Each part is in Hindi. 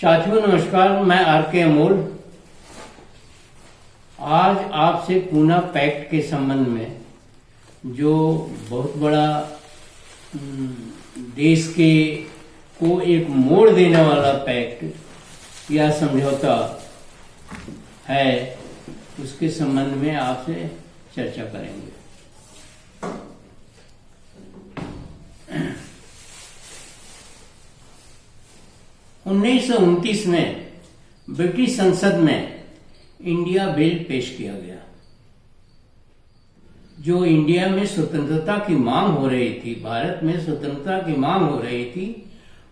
साथियों नमस्कार, मैं आर के अमोल। आज आपसे पूना पैक्ट के संबंध में जो बहुत बड़ा देश के को एक मोड़ देने वाला पैक्ट या समझौता है, उसके संबंध में आपसे चर्चा करेंगे। 1929 में ब्रिटिश संसद में इंडिया बिल पेश किया गया, जो इंडिया में स्वतंत्रता की मांग हो रही थी, भारत में स्वतंत्रता की मांग हो रही थी।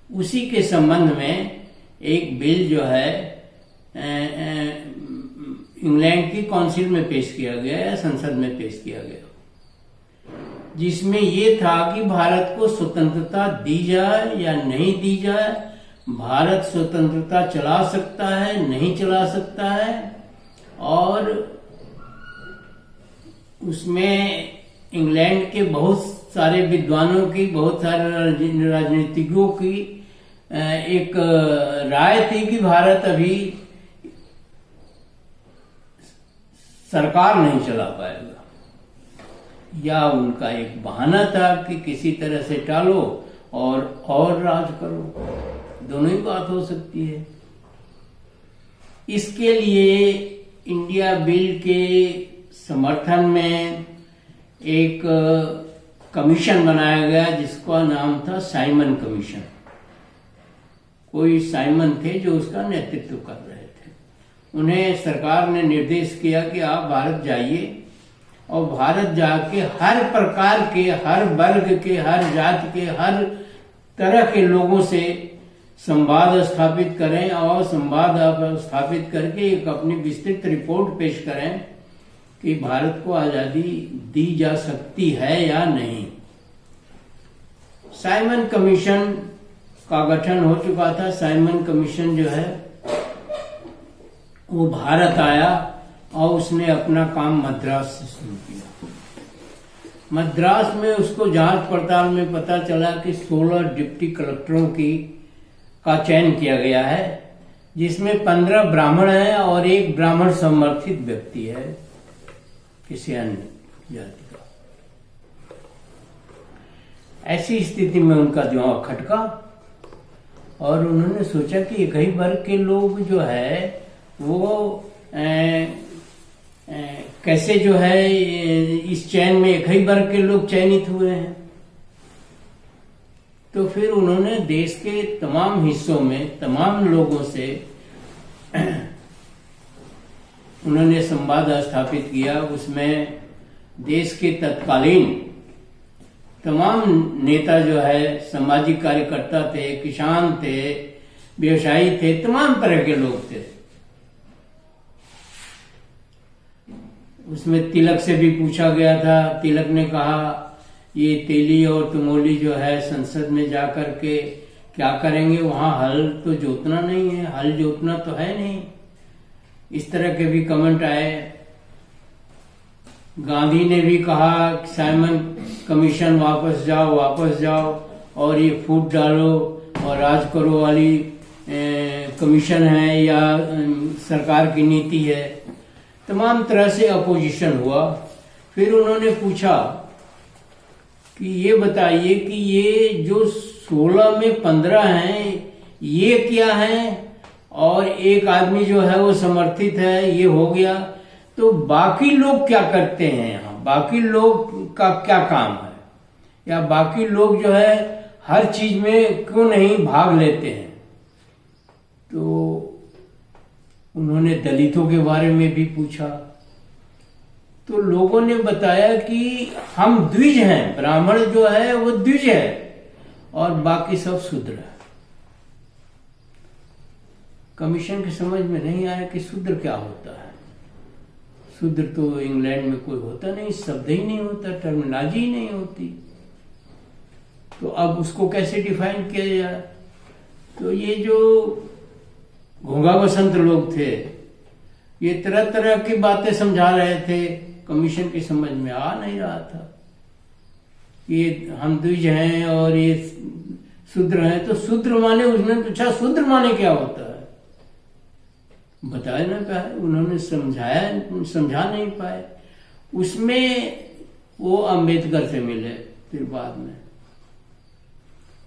उसी के संबंध में एक बिल जो है इंग्लैंड की काउंसिल में पेश किया गया या संसद में पेश किया गया, जिसमें ये था कि भारत को स्वतंत्रता दी जाए या नहीं दी जाए, भारत स्वतंत्रता चला सकता है नहीं चला सकता है, और उसमें इंग्लैंड के बहुत सारे विद्वानों की, बहुत सारे राजनीतिज्ञों की एक राय थी कि भारत अभी सरकार नहीं चला पाएगा, या उनका एक बहाना था कि किसी तरह से टालो और राज करो। दोनों ही बात हो सकती है। इसके लिए इंडिया बिल के समर्थन में एक कमीशन बनाया गया, जिसका नाम था साइमन कमीशन। कोई साइमन थे जो उसका नेतृत्व कर रहे थे। उन्हें सरकार ने निर्देश किया कि आप भारत जाइए और भारत जाके हर प्रकार के, हर वर्ग के, हर जाति के, हर तरह के लोगों से संवाद स्थापित करें और संवाद स्थापित करके एक अपनी विस्तृत रिपोर्ट पेश करें कि भारत को आजादी दी जा सकती है या नहीं। साइमन कमीशन का गठन हो चुका था। साइमन कमीशन जो है वो भारत आया और उसने अपना काम मद्रास से शुरू किया। मद्रास में उसको जांच पड़ताल में पता चला कि 16 डिप्टी कलेक्टरों का चयन किया गया है, जिसमें 15 ब्राह्मण हैं और एक ब्राह्मण समर्थित व्यक्ति है किसी अन्य जाति का। ऐसी स्थिति में उनका दिमाग खटका और उन्होंने सोचा कि एक ही वर्ग के लोग जो है वो कैसे जो है इस चयन में एक ही वर्ग के लोग चयनित हुए हैं। तो फिर उन्होंने देश के तमाम हिस्सों में तमाम लोगों से उन्होंने संवाद स्थापित किया। उसमें देश के तत्कालीन तमाम नेता जो है, सामाजिक कार्यकर्ता थे, किसान थे, व्यवसायी थे, तमाम तरह के लोग थे। उसमें तिलक से भी पूछा गया था। तिलक ने कहा ये तेली और तुमोली जो है संसद में जाकर के क्या करेंगे, वहां हल तो जोतना नहीं है, हल जोतना तो है नहीं। इस तरह के भी कमेंट आए। गांधी ने भी कहा साइमन कमीशन वापस जाओ और ये फूट डालो और राज करो वाली कमीशन है या सरकार की नीति है। तमाम तरह से अपोजिशन हुआ। फिर उन्होंने पूछा कि ये बताइए कि ये जो 16 में 15 हैं ये क्या हैं, और एक आदमी जो है वो समर्थित है, ये हो गया, तो बाकी लोग क्या करते हैं यहाँ, बाकी लोग का क्या काम है, या बाकी लोग जो है हर चीज में क्यों नहीं भाग लेते हैं। तो उन्होंने दलितों के बारे में भी पूछा। तो लोगों ने बताया कि हम द्विज हैं, ब्राह्मण जो है वो द्विज है और बाकी सब शूद्र है। कमीशन के समझ में नहीं आया कि शूद्र क्या होता है। शूद्र तो इंग्लैंड में कोई होता नहीं, शब्द ही नहीं होता, टर्मिनोलॉजी ही नहीं होती। तो अब उसको कैसे डिफाइन किया जाए। तो ये जो घोंघा बसंत लोग थे, ये तरह तरह की बातें समझा रहे थे। कमीशन की समझ में आ नहीं रहा था। ये हम द्विज हैं और ये शूद्र हैं। तो शूद्र माने, उसने पूछा शूद्र माने क्या होता है। बता ना पाए, उन्होंने समझा नहीं पाए। उसमें वो अम्बेडकर से मिले। फिर बाद में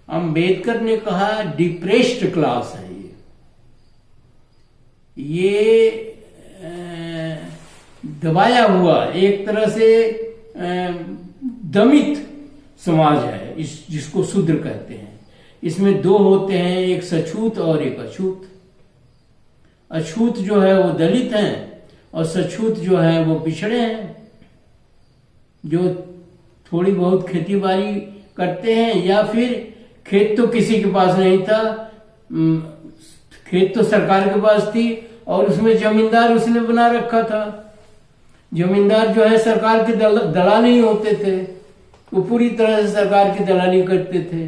अम्बेडकर ने कहा डिप्रेस्ड क्लास है ये दबाया हुआ, एक तरह से दमित समाज है, जिसको शूद्र कहते हैं। इसमें दो होते हैं, एक सछूत और एक अछूत। अछूत जो है वो दलित हैं और सछूत जो है वो पिछड़े हैं, जो थोड़ी बहुत खेती बाड़ी करते हैं, या फिर खेत तो किसी के पास नहीं था, खेत तो सरकार के पास थी और उसमें जमींदार उसने बना रखा था। जमींदार जो है सरकार के दलाल ही होते थे, वो पूरी तरह से सरकार की दलाली करते थे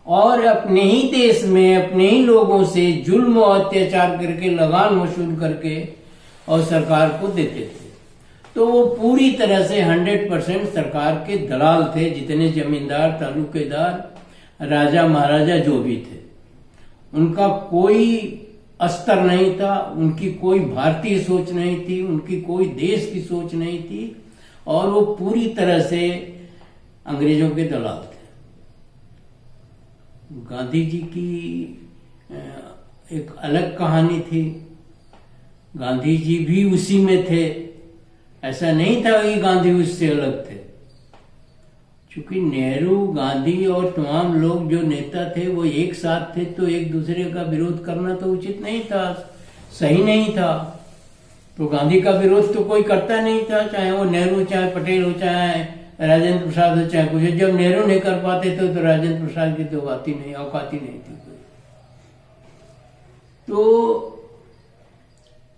और अपने ही देश में अपने ही लोगों से जुल्म और अत्याचार करके लगान वसूल करके और सरकार को देते थे। तो वो पूरी तरह से 100% सरकार के दलाल थे। जितने जमींदार, तालुकेदार, राजा महाराजा जो भी थे, उनका कोई अस्तर नहीं था, उनकी कोई भारतीय सोच नहीं थी, उनकी कोई देश की सोच नहीं थी और वो पूरी तरह से अंग्रेजों के दलाल थे। गांधी जी की एक अलग कहानी थी। गांधी जी भी उसी में थे, ऐसा नहीं था कि गांधी उससे अलग थे। क्योंकि नेहरू, गांधी और तमाम लोग जो नेता थे वो एक साथ थे, तो एक दूसरे का विरोध करना तो उचित नहीं था, सही नहीं था। तो गांधी का विरोध तो कोई करता नहीं था, चाहे वो नेहरू, चाहे पटेल हो, चाहे राजेंद्र प्रसाद हो, चाहे कुछ। जब नेहरू नहीं कर पाते थे तो राजेंद्र प्रसाद की तो बात ही नहीं, औकात ही नहीं थी कोई। तो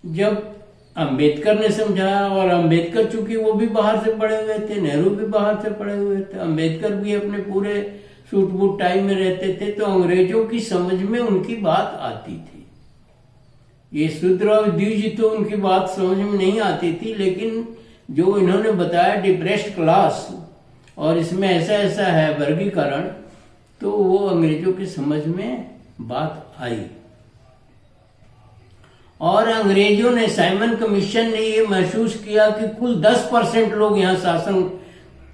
जब अंबेडकर ने समझाया, और अंबेडकर चूंकि वो भी बाहर से पढ़े हुए थे, नेहरू भी बाहर से पढ़े हुए थे, अंबेडकर भी अपने पूरे सूट बूट टाई में रहते थे, तो अंग्रेजों की समझ में उनकी बात आती थी। ये शूद्र और द्विज तो उनकी बात समझ में नहीं आती थी, लेकिन जो इन्होंने बताया डिप्रेस्ड क्लास और इसमें ऐसा ऐसा है वर्गीकरण, तो वो अंग्रेजों की समझ में बात आई। और अंग्रेजों ने, साइमन कमीशन ने ये महसूस किया कि कुल 10% लोग यहाँ शासन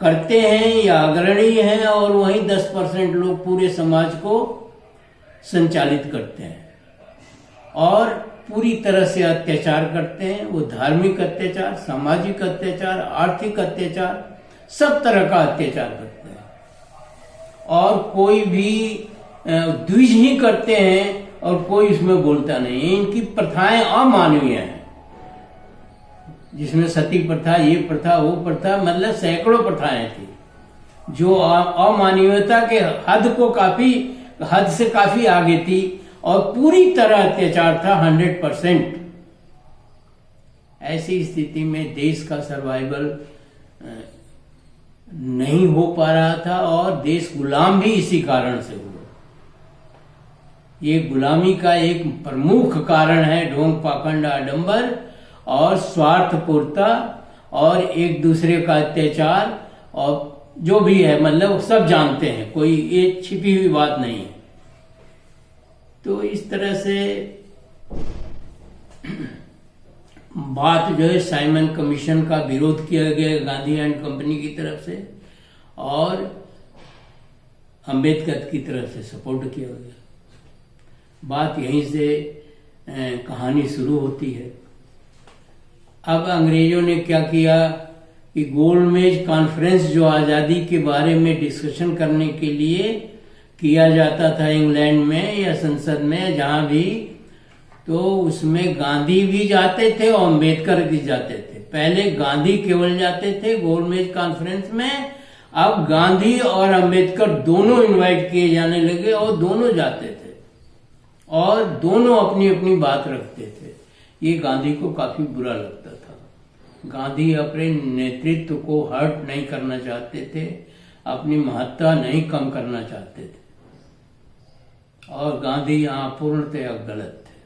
करते हैं या अग्रणी हैं, और वहीं 10% लोग पूरे समाज को संचालित करते हैं और पूरी तरह से अत्याचार करते हैं। वो धार्मिक अत्याचार, सामाजिक अत्याचार, आर्थिक अत्याचार, सब तरह का अत्याचार करते हैं। और कोई भी द्विज ही करते हैं और कोई इसमें बोलता नहीं। इनकी प्रथाएं अमानवीय हैं, जिसमें सती प्रथा, ये प्रथा, वो प्रथा, मतलब सैकड़ों प्रथाएं थी जो अमानवीयता के हद से काफी आगे थी और पूरी तरह अत्याचार था 100%। ऐसी स्थिति में देश का सर्वाइवल नहीं हो पा रहा था और देश गुलाम भी इसी कारण से हुआ। ये गुलामी का एक प्रमुख कारण है ढोंग, पाखंड, आडंबर और स्वार्थपूर्ता और एक दूसरे का अत्याचार, और जो भी है, मतलब सब जानते हैं, कोई ये छिपी हुई बात नहीं है। तो इस तरह से बात जो है, साइमन कमीशन का विरोध किया गया गांधी एंड कंपनी की तरफ से और अंबेडकर की तरफ से सपोर्ट किया गया। बात यहीं से कहानी शुरू होती है। अब अंग्रेजों ने क्या किया कि गोलमेज कॉन्फ्रेंस, जो आज़ादी के बारे में डिस्कशन करने के लिए किया जाता था इंग्लैंड में या संसद में, जहां भी, तो उसमें गांधी भी जाते थे और अंबेडकर भी जाते थे। पहले गांधी केवल जाते थे गोलमेज कॉन्फ्रेंस में, अब गांधी और अंबेडकर दोनों इनवाइट किए जाने लगे और दोनों जाते थे और दोनों अपनी अपनी बात रखते थे। ये गांधी को काफी बुरा लगता था। गांधी अपने नेतृत्व को हर्ट नहीं करना चाहते थे, अपनी महत्ता नहीं कम करना चाहते थे, और गांधी यहां पूर्णतया गलत थे।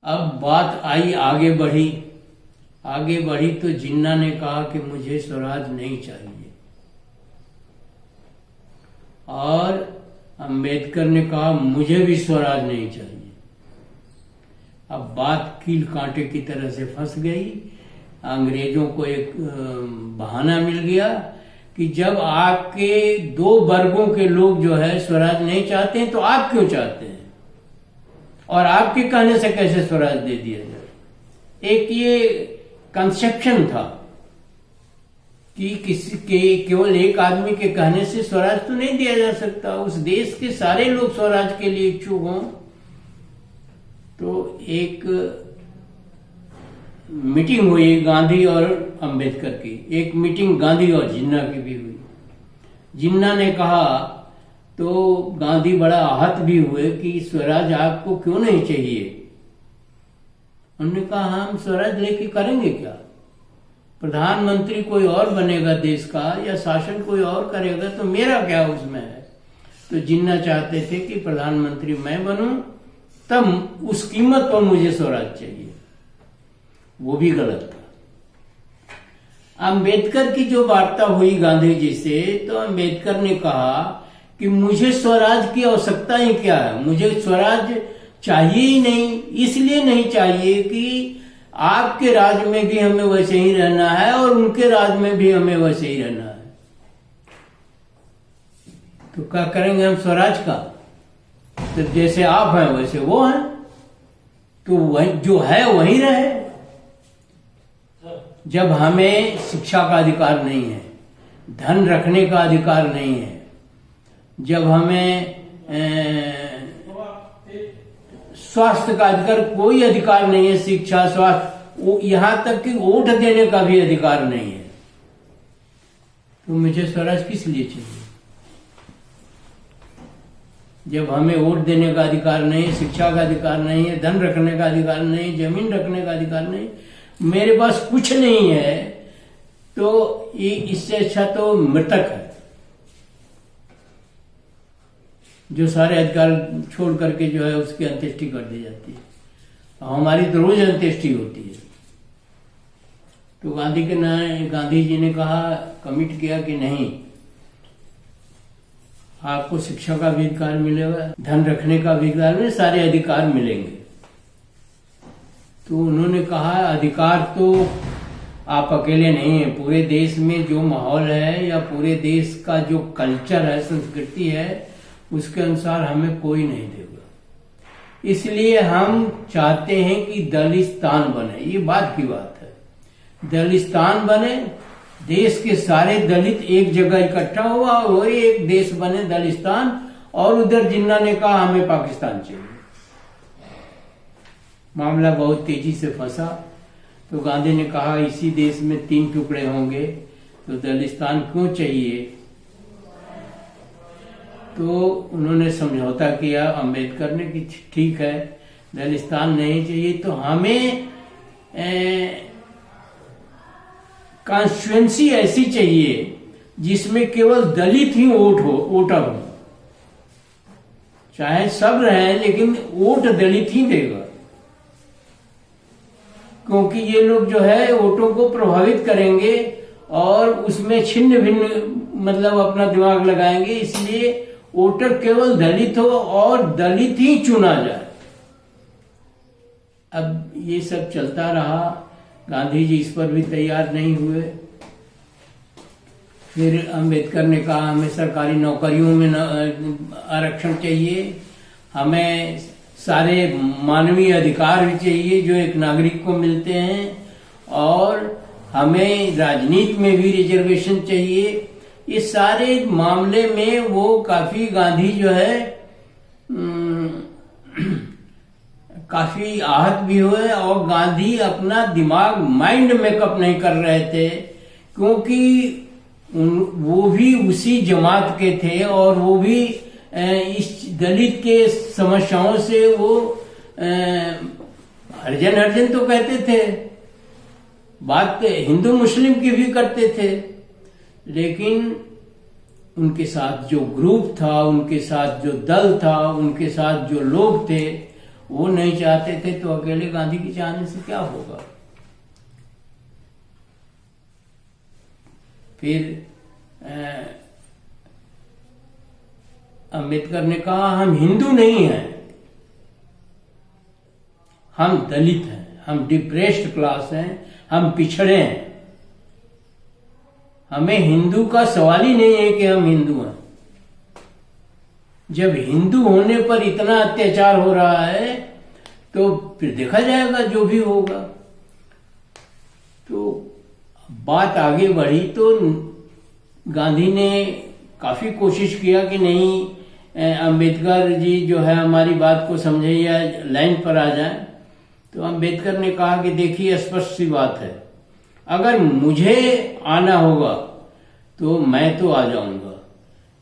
अब बात आई, आगे बढ़ी तो जिन्ना ने कहा कि मुझे स्वराज नहीं चाहिए, और अंबेडकर ने कहा मुझे भी स्वराज नहीं चाहिए। अब बात कील कांटे की तरह से फंस गई। अंग्रेजों को एक बहाना मिल गया कि जब आपके दो वर्गों के लोग जो है स्वराज नहीं चाहते हैं तो आप क्यों चाहते हैं, और आपके कहने से कैसे स्वराज दे दिया जाए। एक ये कंसेप्शन था कि किसी के केवल एक आदमी के कहने से स्वराज तो नहीं दिया जा सकता, उस देश के सारे लोग स्वराज के लिए इच्छुक हों। तो एक मीटिंग हुई गांधी और अंबेडकर की, एक मीटिंग गांधी और जिन्ना की भी हुई। जिन्ना ने कहा तो गांधी बड़ा आहत भी हुए कि स्वराज आपको क्यों नहीं चाहिए। उन्होंने कहा हम स्वराज लेके करेंगे क्या, प्रधानमंत्री कोई और बनेगा देश का या शासन कोई और करेगा तो मेरा क्या उसमें है। तो जिन्ना चाहते थे कि प्रधानमंत्री मैं बनूं, तब उस कीमत पर मुझे स्वराज चाहिए। वो भी गलत था। अंबेडकर की जो वार्ता हुई गांधी जी से, तो अंबेडकर ने कहा कि मुझे स्वराज की आवश्यकता ही क्या है, मुझे स्वराज चाहिए ही नहीं। इसलिए नहीं चाहिए कि आपके राज में भी हमें वैसे ही रहना है और उनके राज में भी हमें वैसे ही रहना है। तो क्या करेंगे हम स्वराज का, तो जैसे आप हैं वैसे वो हैं, तो वही जो है वही रहे। जब हमें शिक्षा का अधिकार नहीं है, धन रखने का अधिकार नहीं है, जब हमें स्वास्थ्य का अधिकार, कोई अधिकार नहीं है, शिक्षा स्वास्थ्य, यहां तक कि वोट देने का भी अधिकार नहीं है, तो मुझे स्वराज किस लिए चाहिए। जब हमें वोट देने का अधिकार नहीं, शिक्षा का अधिकार नहीं है, धन रखने का अधिकार नहीं, जमीन रखने का अधिकार नहीं, मेरे पास कुछ नहीं है, तो ये इससे अच्छा तो मृतक है जो सारे अधिकार छोड़ करके जो है उसकी अंत्येष्टि कर दी जाती है। हमारी तो रोज अंत्येष्टि होती है। तो गांधी जी ने कहा, कमिट किया कि नहीं, आपको शिक्षा का भी अधिकार मिलेगा, धन रखने का भी अधिकार मिलेगा, सारे अधिकार मिलेंगे। तो उन्होंने कहा अधिकार तो आप अकेले नहीं है, पूरे देश में जो माहौल है या पूरे देश का जो कल्चर है, संस्कृति है, उसके अनुसार हमें कोई नहीं देगा। इसलिए हम चाहते हैं कि दलिस्तान बने। ये बात की बात है, दलिस्तान बने, देश के सारे दलित एक जगह इकट्ठा हुआ और वो एक देश बने दलिस्तान। और उधर जिन्ना ने कहा हमें पाकिस्तान चाहिए। मामला बहुत तेजी से फंसा। तो गांधी ने कहा इसी देश में 3 टुकड़े होंगे, तो दलिस्तान क्यों चाहिए। तो उन्होंने समझौता किया अंबेडकर ने कि ठीक है, दलिस्तान नहीं चाहिए, तो हमें कॉन्स्टिट्यूएंसी ऐसी चाहिए जिसमें केवल दलित ही वोटर हो, चाहे सब रहे लेकिन वोट दलित ही देगा, क्योंकि ये लोग जो है वोटों को प्रभावित करेंगे और उसमें छिन्न भिन्न मतलब अपना दिमाग लगाएंगे। इसलिए वोटर केवल दलित हो और दलित ही चुना जाए। अब ये सब चलता रहा, गांधी जी इस पर भी तैयार नहीं हुए। फिर अंबेडकर ने कहा हमें सरकारी नौकरियों में आरक्षण चाहिए, हमें सारे मानवीय अधिकार भी चाहिए जो एक नागरिक को मिलते हैं, और हमें राजनीति में भी रिजर्वेशन चाहिए। ये सारे मामले में वो काफी गांधी जो है काफी आहत भी हुए, और गांधी अपना दिमाग माइंड मेकअप नहीं कर रहे थे, क्योंकि वो भी उसी जमात के थे और वो भी इस दलित के समस्याओं से वो हरिजन तो कहते थे, बात हिंदू मुस्लिम की भी करते थे, लेकिन उनके साथ जो ग्रुप था, उनके साथ जो दल था, उनके साथ जो लोग थे, वो नहीं चाहते थे। तो अकेले गांधी की चाहने से क्या होगा। फिर अंबेडकर ने कहा हम हिंदू नहीं हैं, हम दलित हैं, हम डिप्रेस्ड क्लास हैं, हम पिछड़े हैं। हमें हिंदू का सवाल ही नहीं है कि हम हिंदू हैं। जब हिंदू होने पर इतना अत्याचार हो रहा है तो फिर देखा जाएगा जो भी होगा। तो बात आगे बढ़ी तो गांधी ने काफी कोशिश किया कि नहीं, अंबेडकर जी जो है हमारी बात को समझे या लाइन पर आ जाए। तो अंबेडकर ने कहा कि देखिए स्पष्ट सी बात है, अगर मुझे आना होगा तो मैं तो आ जाऊंगा,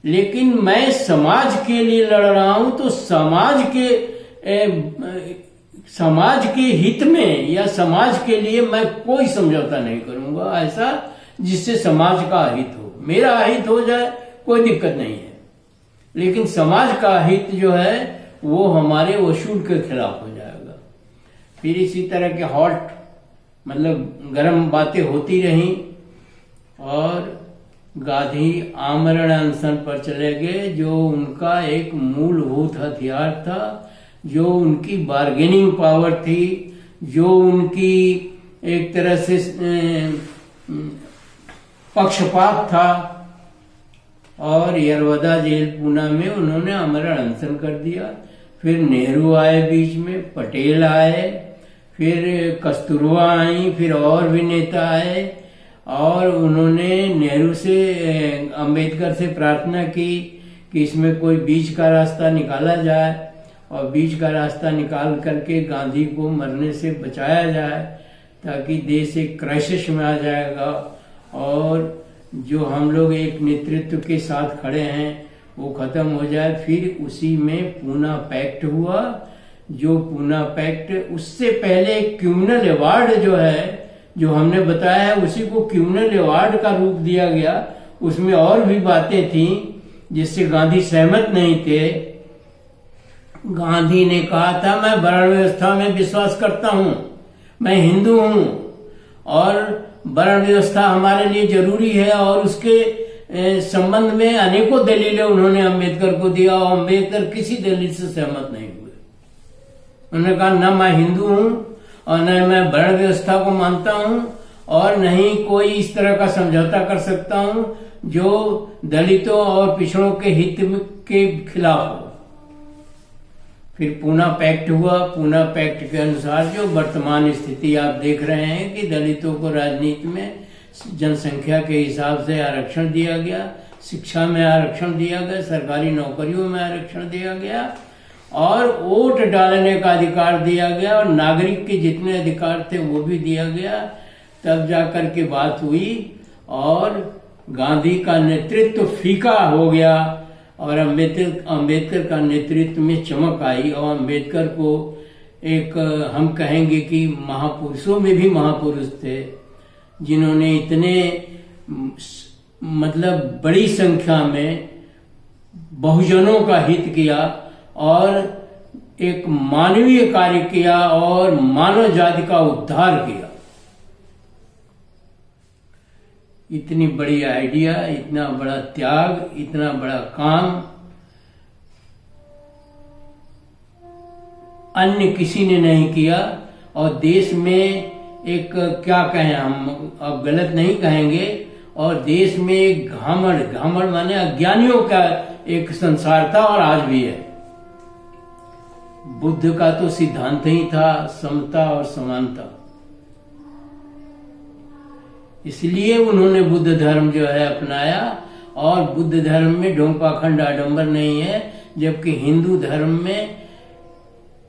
लेकिन मैं समाज के लिए लड़ रहा हूं तो समाज के हित में या समाज के लिए मैं कोई समझौता नहीं करूंगा ऐसा जिससे समाज का हित हो। मेरा हित हो जाए कोई दिक्कत नहीं है, लेकिन समाज का हित जो है वो हमारे वसूल के खिलाफ हो जाएगा। फिर इसी तरह के हॉट मतलब गर्म बातें होती रहीं और गांधी आमरण अनशन पर चले गए, जो उनका एक मूलभूत हथियार था, जो उनकी बार्गेनिंग पावर थी, जो उनकी एक तरह से पक्षपात था। और यरवदा जेल पूना में उन्होंने आमरण अनशन कर दिया। फिर नेहरू आए बीच में, पटेल आए, फिर कस्तूरबा आई, फिर और भी नेता आए और उन्होंने नेहरू से अंबेडकर से प्रार्थना की कि इसमें कोई बीच का रास्ता निकाला जाए और बीच का रास्ता निकाल करके गांधी को मरने से बचाया जाए, ताकि देश एक क्राइसिस में आ जाएगा और जो हम लोग एक नेतृत्व के साथ खड़े हैं वो खत्म हो जाए। फिर उसी में पूना पैक्ट हुआ, जो पूना पैक्ट उससे पहले क्रिमिनल अवार्ड जो है जो हमने बताया है उसी को क्रिमिनल अवार्ड का रूप दिया गया। उसमें और भी बातें थी जिससे गांधी सहमत नहीं थे। गांधी ने कहा था मैं वर्ण व्यवस्था में विश्वास करता हूं, मैं हिंदू हूं और वर्ण व्यवस्था हमारे लिए जरूरी है और उसके संबंध में अनेकों दलीलें उन्होंने अंबेडकर को दिया और अंबेडकर किसी दलील से सहमत नहीं हुए। उन्होंने कहा न मैं हिंदू हूं और न मैं वर्ण व्यवस्था को मानता हूं और न ही कोई इस तरह का समझौता कर सकता हूं जो दलितों और पिछड़ों के हित के खिलाफ हो। फिर पूना पैक्ट हुआ। पूना पैक्ट के अनुसार जो वर्तमान स्थिति आप देख रहे हैं कि दलितों को राजनीति में जनसंख्या के हिसाब से आरक्षण दिया गया, शिक्षा में आरक्षण दिया गया, सरकारी नौकरियों में आरक्षण दिया गया और वोट डालने का अधिकार दिया गया और नागरिक के जितने अधिकार थे वो भी दिया गया। तब जाकर के बात हुई और गांधी का नेतृत्व फीका हो गया और अंबेडकर का नेतृत्व में चमक आई और अंबेडकर को एक हम कहेंगे कि महापुरुषों में भी महापुरुष थे, जिन्होंने इतने मतलब बड़ी संख्या में बहुजनों का हित किया और एक मानवीय कार्य किया और मानव जाति का उद्धार किया। इतनी बड़ी आइडिया, इतना बड़ा त्याग, इतना बड़ा काम अन्य किसी ने नहीं किया। और देश में एक क्या कहें, हम अब गलत नहीं कहेंगे, और देश में एक घमंड माने अज्ञानियों का एक संसार था और आज भी है। बुद्ध का तो सिद्धांत ही था समता और समानता, इसलिए उन्होंने बुद्ध धर्म जो है अपनाया। और बुद्ध धर्म में ढोंग पाखंड आडंबर नहीं है, जबकि हिंदू धर्म में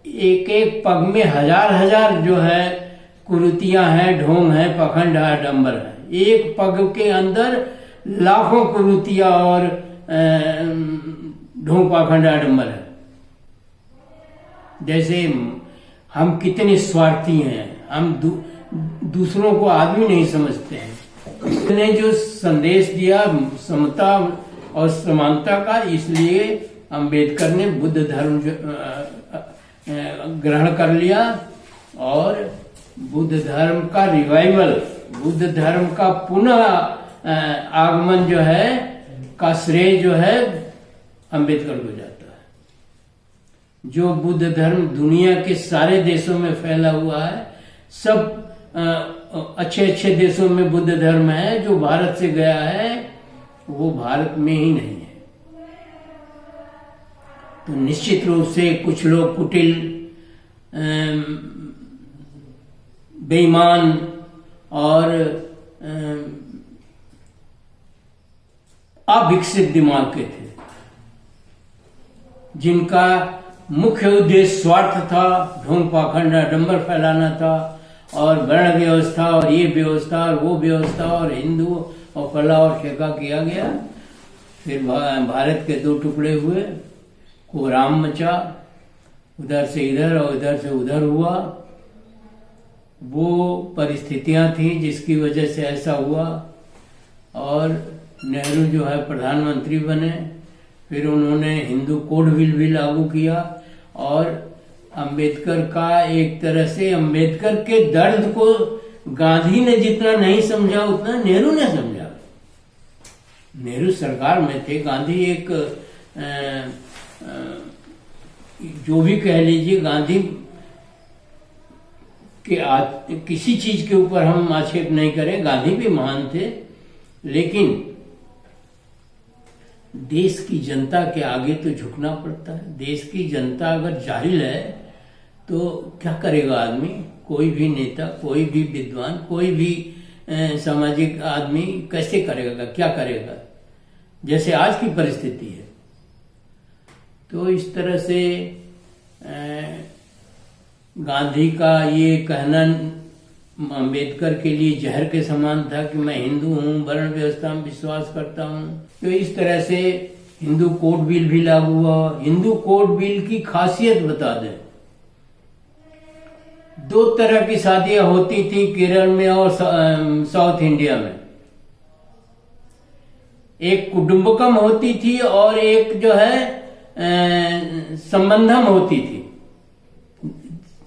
एक एक पग में हजार जो है कुरीतियां हैं, ढोंग हैं, पाखंड आडंबर है। एक पग के अंदर लाखों कुरीतियां और ढोंग पाखंड आडंबर है। जैसे हम कितने स्वार्थी हैं, हम दूसरों को आदमी नहीं समझते हैं। उसने जो संदेश दिया समता और समानता का, इसलिए अंबेडकर ने बुद्ध धर्म ग्रहण कर लिया और बुद्ध धर्म का रिवाइवल, बुद्ध धर्म का पुनः आगमन जो है का श्रेय जो है अंबेडकर को जाता है। जो बुद्ध धर्म दुनिया के सारे देशों में फैला हुआ है, सब अच्छे अच्छे देशों में बुद्ध धर्म है, जो भारत से गया है वो भारत में ही नहीं है। तो निश्चित रूप से कुछ लोग कुटिल, बेईमान और अविकसित दिमाग के थे, जिनका मुख्य उद्देश्य स्वार्थ था, ढोंग पाखंड आडंबर फैलाना था, और वर्ण व्यवस्था और ये व्यवस्था और वो व्यवस्था और हिंदू और फला और ठेका किया गया। फिर भारत के दो टुकड़े हुए, कोहराम मचा, उधर से इधर और इधर से उधर हुआ। वो परिस्थितियां थी जिसकी वजह से ऐसा हुआ। और नेहरू जो है प्रधानमंत्री बने, फिर उन्होंने हिंदू कोड बिल भी लागू किया, और अंबेडकर का एक तरह से अंबेडकर के दर्द को गांधी ने जितना नहीं समझा उतना नेहरू ने समझा। नेहरू सरकार में थे, गांधी एक जो भी कह लीजिए, गांधी के किसी चीज के ऊपर हम आक्षेप नहीं करें, गांधी भी महान थे, लेकिन देश की जनता के आगे तो झुकना पड़ता है। देश की जनता अगर जाहिल है तो क्या करेगा आदमी? कोई भी नेता, कोई भी विद्वान, कोई भी सामाजिक आदमी कैसे करेगा, क्या करेगा, जैसे आज की परिस्थिति है। तो इस तरह से गांधी का ये कहना अंबेडकर के लिए जहर के समान था कि मैं हिंदू हूं, वर्ण व्यवस्था में विश्वास करता हूं। तो इस तरह से हिंदू कोड बिल भी लागू हुआ। हिंदू कोड बिल की खासियत बता दें, दो तरह की शादियां होती थी केरल में और साउथ इंडिया में। एक कुटुंबकम होती थी और एक जो है संबंधम होती थी।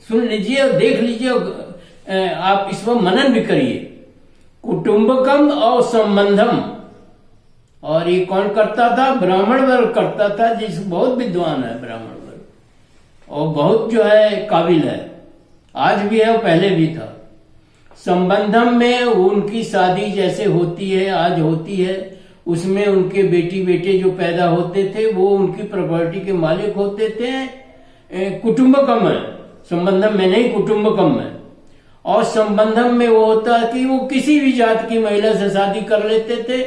सुन लीजिए, देख लीजिए, आप इस पर मनन भी करिए। कुटुंबकम और संबंधम, और ये कौन करता था? ब्राह्मण वर्ग करता था, जिस बहुत विद्वान है ब्राह्मण वर्ग, और बहुत जो है काबिल है, आज भी है और पहले भी था। संबंधम में उनकी शादी जैसे होती है, आज होती है, उसमें उनके बेटी बेटे जो पैदा होते थे वो उनकी प्रॉपर्टी के मालिक होते थे। कुटुंबकम है, संबंधम में नहीं, कुटुंबकम में। और संबंधम में वो होता कि वो किसी भी जात की महिला से शादी कर लेते थे,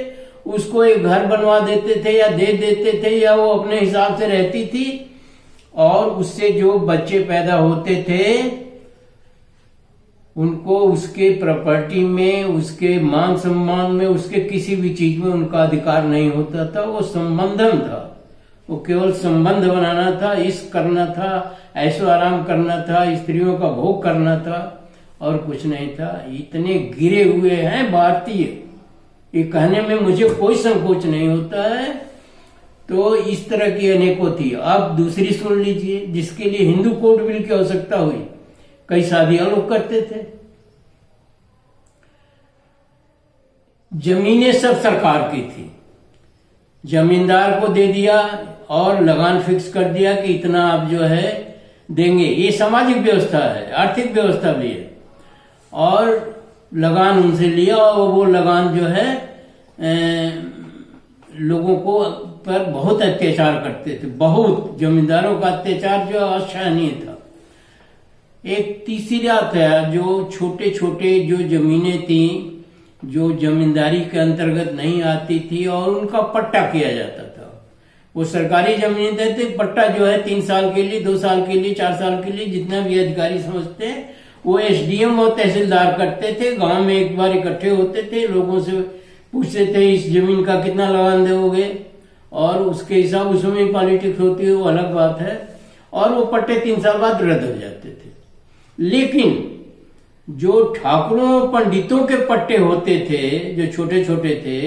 उसको एक घर बनवा देते थे या दे देते थे, या वो अपने हिसाब से रहती थी, और उससे जो बच्चे पैदा होते थे उनको उसके प्रॉपर्टी में, उसके मान सम्मान में, उसके किसी भी चीज में उनका अधिकार नहीं होता था। वो संबंधम था, वो केवल संबंध बनाना था, इश्क करना था, ऐशो आराम करना था, स्त्रियों का भोग करना था, और कुछ नहीं था। इतने गिरे हुए हैं भारतीय, ये कहने में मुझे कोई संकोच नहीं होता है। तो इस तरह की अनेकों थी। अब दूसरी सुन लीजिए, जिसके लिए हिंदू कोड बिल की आवश्यकता हुई। कई शादियां लोग करते थे। जमीनें सब सरकार की थी, जमींदार को दे दिया और लगान फिक्स कर दिया कि इतना आप जो है देंगे। ये सामाजिक व्यवस्था है, आर्थिक व्यवस्था भी है। और लगान उनसे लिया, और वो लगान जो है लोगों को पर बहुत अत्याचार करते थे। बहुत जमींदारों का अत्याचार जो असहनीय था। एक तीसरा था, जो छोटे छोटे जो जमीनें थी, जो जमींदारी के अंतर्गत नहीं आती थी, और उनका पट्टा किया जाता था। वो सरकारी जमीन देते, पट्टा जो है 3 साल के लिए, 2 साल के लिए, 4 साल के लिए, जितना भी अधिकारी समझते हैं, वो एसडीएम और तहसीलदार करते थे। गांव में एक बार इकट्ठे होते थे, लोगों से पूछते थे इस जमीन का कितना लगान दोगे, और उसके हिसाब, उसमें पॉलिटिक्स होती है, वो अलग बात है। और वो पट्टे 3 साल बाद रद्द हो जाते थे। लेकिन जो ठाकुरों पंडितों के पट्टे होते थे, जो छोटे छोटे थे,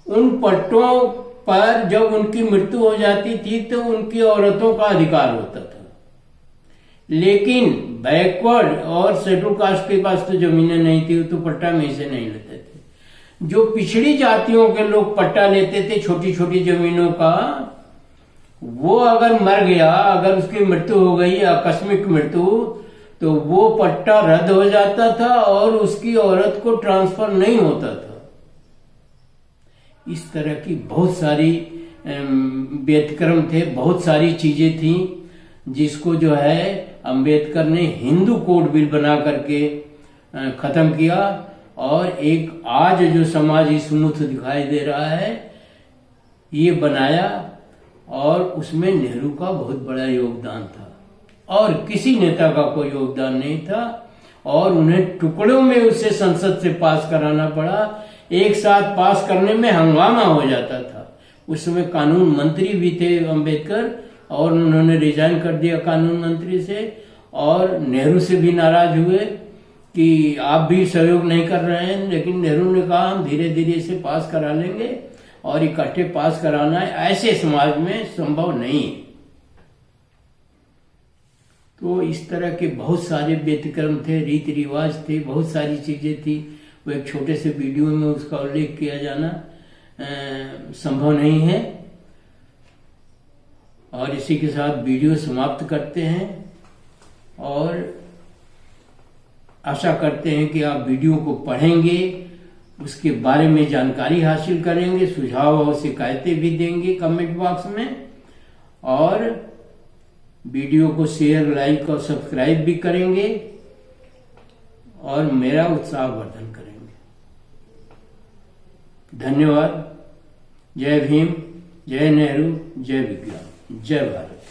उन पट्टों पर जब उनकी मृत्यु हो जाती थी तो उनकी औरतों का अधिकार होता था। लेकिन बैकवर्ड और शेड्यूल कास्ट के पास तो जमीनें नहीं थी, तो पट्टा में से नहीं लेते थे। जो पिछड़ी जातियों के लोग पट्टा लेते थे छोटी छोटी जमीनों का, वो अगर मर गया, अगर उसकी मृत्यु हो गई, आकस्मिक मृत्यु, तो वो पट्टा रद्द हो जाता था और उसकी औरत को ट्रांसफर नहीं होता था। इस तरह की बहुत सारी व्यतिक्रम थे, बहुत सारी चीजें थी जिसको जो है अंबेडकर ने हिंदू कोड बिल बना करके खत्म किया। और एक आज जो समाज स्मूथ दिखाई दे रहा है ये बनाया, और उसमें नेहरू का बहुत बड़ा योगदान था और किसी नेता का कोई योगदान नहीं था। और उन्हें टुकड़ों में उसे संसद से पास कराना पड़ा। एक साथ पास करने में हंगामा हो जाता था। उस समय कानून मंत्री भी थे अंबेडकर, और उन्होंने रिजाइन कर दिया कानून मंत्री से, और नेहरू से भी नाराज हुए कि आप भी सहयोग नहीं कर रहे हैं। लेकिन नेहरू ने कहा हम धीरे धीरे इसे पास करा लेंगे, और इकट्ठे पास कराना ऐसे समाज में संभव नहीं है। तो इस तरह के बहुत सारे व्यतिक्रम थे, रीति रिवाज थे, बहुत सारी चीजें थी। वो एक छोटे से वीडियो में उसका उल्लेख किया जाना संभव नहीं है। और इसी के साथ वीडियो समाप्त करते हैं, और आशा करते हैं कि आप वीडियो को पढ़ेंगे, उसके बारे में जानकारी हासिल करेंगे, सुझाव और शिकायतें भी देंगे कमेंट बॉक्स में, और वीडियो को शेयर, लाइक और सब्सक्राइब भी करेंगे, और मेरा उत्साहवर्धन करेंगे। धन्यवाद। जय भीम, जय नेहरू, जय विज्ञान, जय भारत।